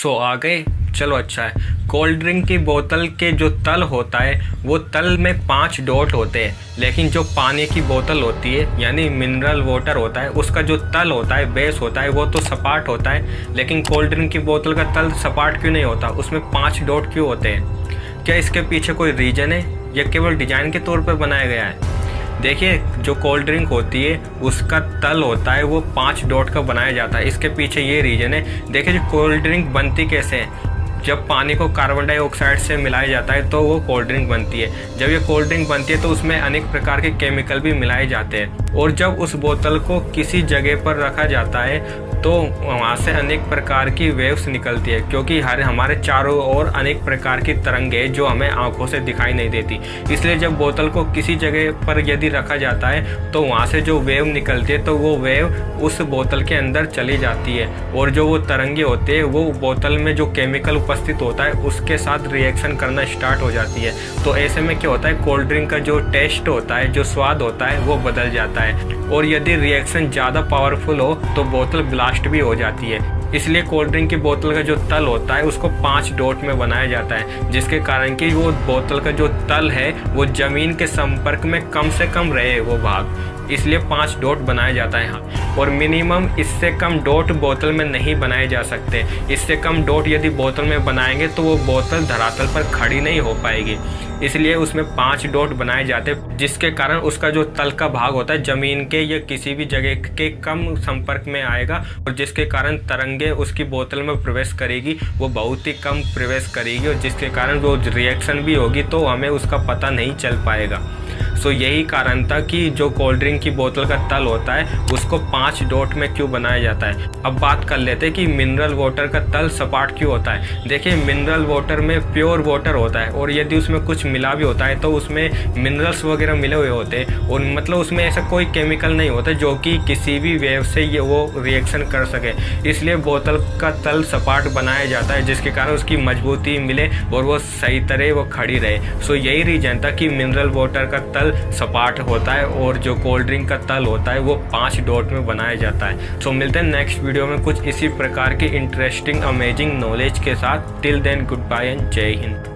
सो आ गए, चलो अच्छा है। कोल्ड ड्रिंक की बोतल के जो तल होता है वो तल में 5 डॉट होते हैं, लेकिन जो पानी की बोतल होती है यानी मिनरल वाटर होता है उसका जो तल होता है, बेस होता है, वो तो सपाट होता है। लेकिन कोल्ड ड्रिंक की बोतल का तल सपाट क्यों नहीं होता, उसमें 5 डॉट क्यों होते हैं? क्या इसके पीछे कोई रीज़न है या केवल डिज़ाइन के तौर पर बनाया गया है? देखिए, जो कोल्ड ड्रिंक होती है उसका तल होता है वो 5 डॉट का बनाया जाता है। इसके पीछे ये रीज़न है। देखिए, जो कोल्ड ड्रिंक बनती कैसे है, जब पानी को कार्बन डाइऑक्साइड से मिलाया जाता है तो वो कोल्ड ड्रिंक बनती है। जब ये कोल्ड ड्रिंक बनती है तो उसमें अनेक प्रकार के केमिकल भी मिलाए जाते हैं, और जब उस बोतल को किसी जगह पर रखा जाता है तो वहाँ से अनेक प्रकार की वेव्स निकलती है, क्योंकि हमारे चारों ओर अनेक प्रकार की तरंगें जो हमें आंखों से दिखाई नहीं देती। इसलिए जब बोतल को किसी जगह पर यदि रखा जाता है तो वहाँ से जो वेव निकलती है तो वो वेव उस बोतल के अंदर चली जाती है, और जो वो तरंगे होते हैं वो बोतल में जो केमिकल उपस्थित होता है उसके साथ रिएक्शन करना स्टार्ट हो जाती है। तो ऐसे में क्या होता है, कोल्ड ड्रिंक का जो टेस्ट होता है, जो स्वाद होता है, वो बदल जाता है, और यदि रिएक्शन ज़्यादा पावरफुल हो तो बोतल ब्लास्ट भी हो जाती है। इसलिए कोल्ड ड्रिंक की बोतल का जो तल होता है उसको 5 डॉट में बनाया जाता है, जिसके कारण कि वो बोतल का जो तल है वो ज़मीन के संपर्क में कम से कम रहे वो भाग, इसलिए 5 डॉट बनाया जाता है। हाँ, और मिनिमम इससे कम डॉट बोतल में नहीं बनाए जा सकते। इससे कम डॉट यदि बोतल में बनाएंगे तो वो बोतल धरातल पर खड़ी नहीं हो पाएगी, इसलिए उसमें 5 डॉट बनाए जाते हैं, जिसके कारण उसका जो तल का भाग होता है ज़मीन के या किसी भी जगह के कम संपर्क में आएगा, और जिसके कारण तरंगे उसकी बोतल में प्रवेश करेगी वो बहुत ही कम प्रवेश करेगी, और जिसके कारण वो रिएक्शन भी होगी तो हमें उसका पता नहीं चल पाएगा। सो यही कारण था कि जो कोल्ड ड्रिंक की बोतल का तल होता है उसको 5 डॉट में क्यों बनाया जाता है। अब बात कर लेते हैं कि मिनरल वाटर का तल सपाट क्यों होता है। देखिए, मिनरल वाटर में प्योर वाटर होता है, और यदि उसमें कुछ मिला भी होता है तो उसमें मिनरल्स वगैरह मिले हुए होते हैं, और मतलब उसमें ऐसा कोई केमिकल नहीं होता जो कि किसी भी वेव से ये वो रिएक्शन कर सके। इसलिए बोतल का तल सपाट बनाया जाता है, जिसके कारण उसकी मजबूती मिले और वो सही तरह वो खड़ी रहे। सो यही रीजन था कि मिनरल वाटर का तल सपाट होता है और जो कोल्ड ड्रिंक का तल होता है वो 5 डॉट में बनाया जाता है। सो मिलते हैं नेक्स्ट वीडियो में कुछ इसी प्रकार की इंटरेस्टिंग अमेजिंग नॉलेज के साथ। Till then, good bye and जय हिंद।